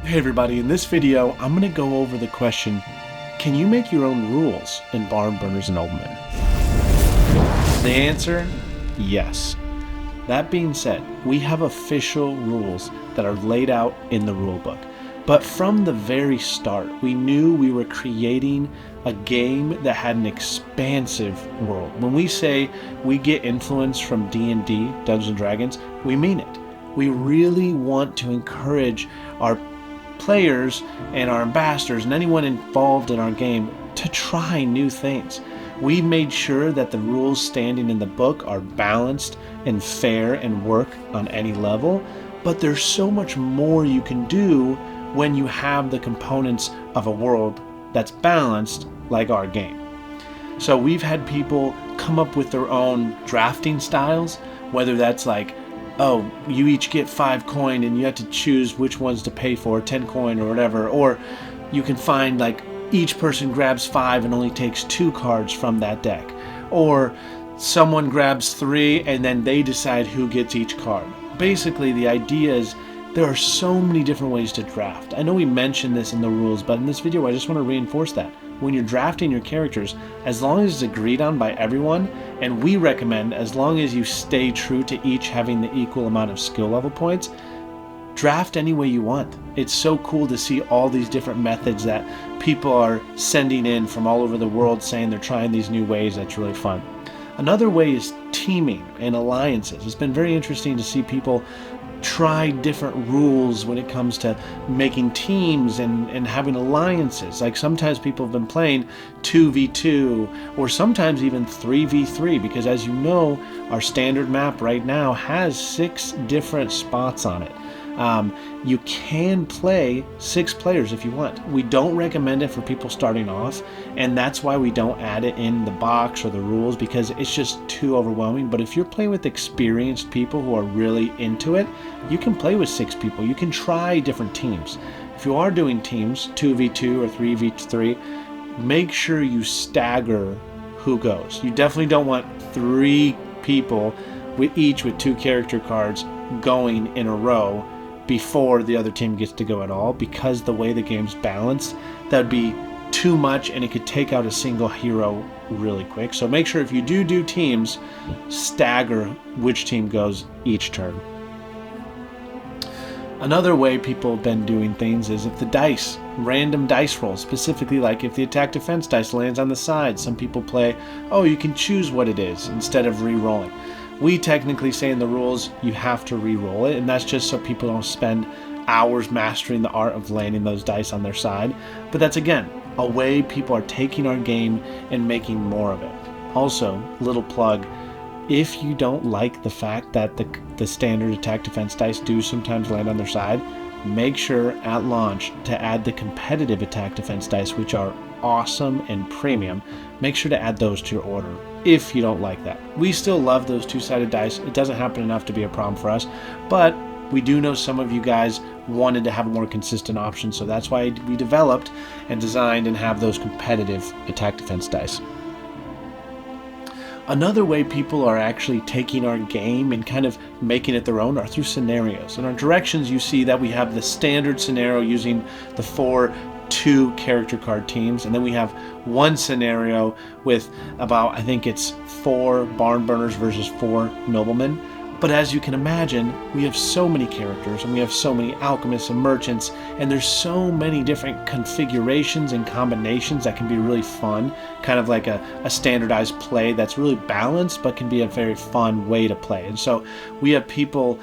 Hey everybody, in this video I'm going to go over the question, can you make your own rules in Barnburners and Noblemen? The answer, yes. That being said, we have official rules that are laid out in the rulebook. But from the very start, we knew we were creating a game that had an expansive world. When we say we get influence from D&D, Dungeons & Dragons, we mean it. We really want to encourage our players and our ambassadors and anyone involved in our game to try new things. We made sure that the rules standing in the book are balanced and fair and work on any level, but there's so much more you can do when you have the components of a world that's balanced like our game. So we've had people come up with their own drafting styles, whether that's like, oh, you each get 5 coin and you have to choose which ones to pay for, 10 coin or whatever, or you can find like each person grabs 5 and only takes 2 cards from that deck, or someone grabs 3 and then they decide who gets each card. Basically, the idea is there are so many different ways to draft. I know we mentioned this in the rules, but in this video I just want to reinforce that. When you're drafting your characters, as long as it's agreed on by everyone, and we recommend as long as you stay true to each having the equal amount of skill level points, draft any way you want. It's so cool to see all these different methods that people are sending in from all over the world saying they're trying these new ways. That's really fun. Another way is teaming and alliances. It's been very interesting to see people try different rules when it comes to making teams and having alliances. Like sometimes people have been playing 2v2 or sometimes even 3v3, because as you know, our standard map right now has 6 different spots on it. You can play 6 players if you want. We don't recommend it for people starting off, and that's why we don't add it in the box or the rules, because it's just too overwhelming. But if you're playing with experienced people who are really into it, you can play with 6 people. You can try different teams. If you are doing teams, 2v2 or 3v3, make sure you stagger who goes. You definitely don't want 3 people with each with 2 character cards going in a row before the other team gets to go at all, because the way the game's balanced, that would be too much and it could take out a single hero really quick. So make sure if you do teams, stagger which team goes each turn. Another way people have been doing things is if the dice, random dice rolls, specifically like if the attack defense dice lands on the side, some people play, oh, you can choose what it is instead of re-rolling. We technically say in the rules you have to re-roll it, and that's just so people don't spend hours mastering the art of landing those dice on their side. But that's, again, a way people are taking our game and making more of it. Also, little plug, if you don't like the fact that the standard attack defense dice do sometimes land on their side, make sure at launch to add the competitive attack defense dice, which are awesome and premium. Make sure to add those to your order if you don't like that. We still love those 2-sided dice. It doesn't happen enough to be a problem for us, but we do know some of you guys wanted to have a more consistent option, so that's why we developed and designed and have those competitive attack defense dice. Another way people are actually taking our game and kind of making it their own are through scenarios. In our directions, you see that we have the standard scenario using the 4 2 character card teams, and then we have one scenario with about, I think it's 4 Barnburners versus 4 Noblemen. But as you can imagine, we have so many characters and we have so many alchemists and merchants, and there's so many different configurations and combinations that can be really fun, kind of like a standardized play that's really balanced but can be a very fun way to play. And so we have people,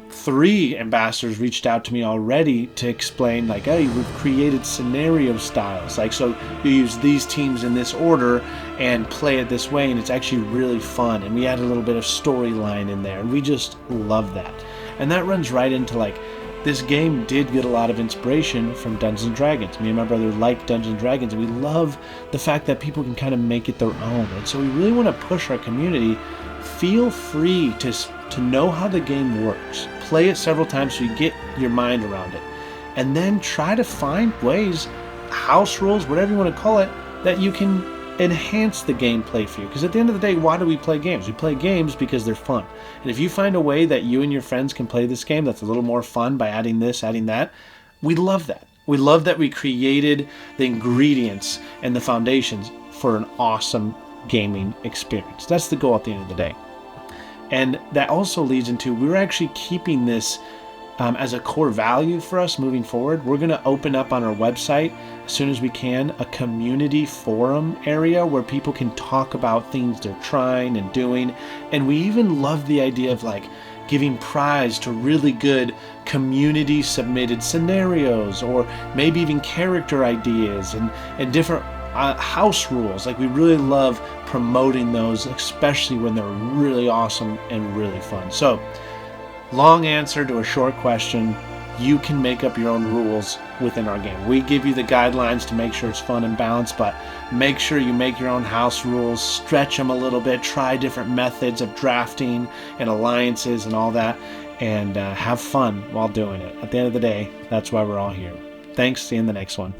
3 ambassadors reached out to me already to explain, like, hey, we've created scenario styles, like, so you use these teams in this order and play it this way, and it's actually really fun, and we add a little bit of storyline in there, and we just love that. And that runs right into, like, this game did get a lot of inspiration from Dungeons & Dragons. Me and my brother like Dungeons & Dragons, and we love the fact that people can kind of make it their own, and so we really want to push our community. Feel free to know how the game works. Play it several times so you get your mind around it. And then try to find ways, house rules, whatever you want to call it, that you can enhance the gameplay for you. Because at the end of the day, why do we play games? We play games because they're fun. And if you find a way that you and your friends can play this game that's a little more fun by adding this, adding that, We love that. We love that we created the ingredients and the foundations for an awesome gaming experience. That's the goal at the end of the day. And that also leads into, we're actually keeping this as a core value for us moving forward. We're going to open up on our website as soon as we can a community forum area where people can talk about things they're trying and doing. And we even love the idea of like giving prize to really good community submitted scenarios, or maybe even character ideas and different house rules. Like, we really love promoting those, especially when they're really awesome and really fun. So, long answer to a short question. You can make up your own rules within our game. We give you the guidelines to make sure it's fun and balanced, but make sure you make your own house rules, stretch them a little bit, try different methods of drafting and alliances and all that, and have fun while doing it. At the end of the day, that's why we're all here. Thanks. See you in the next one.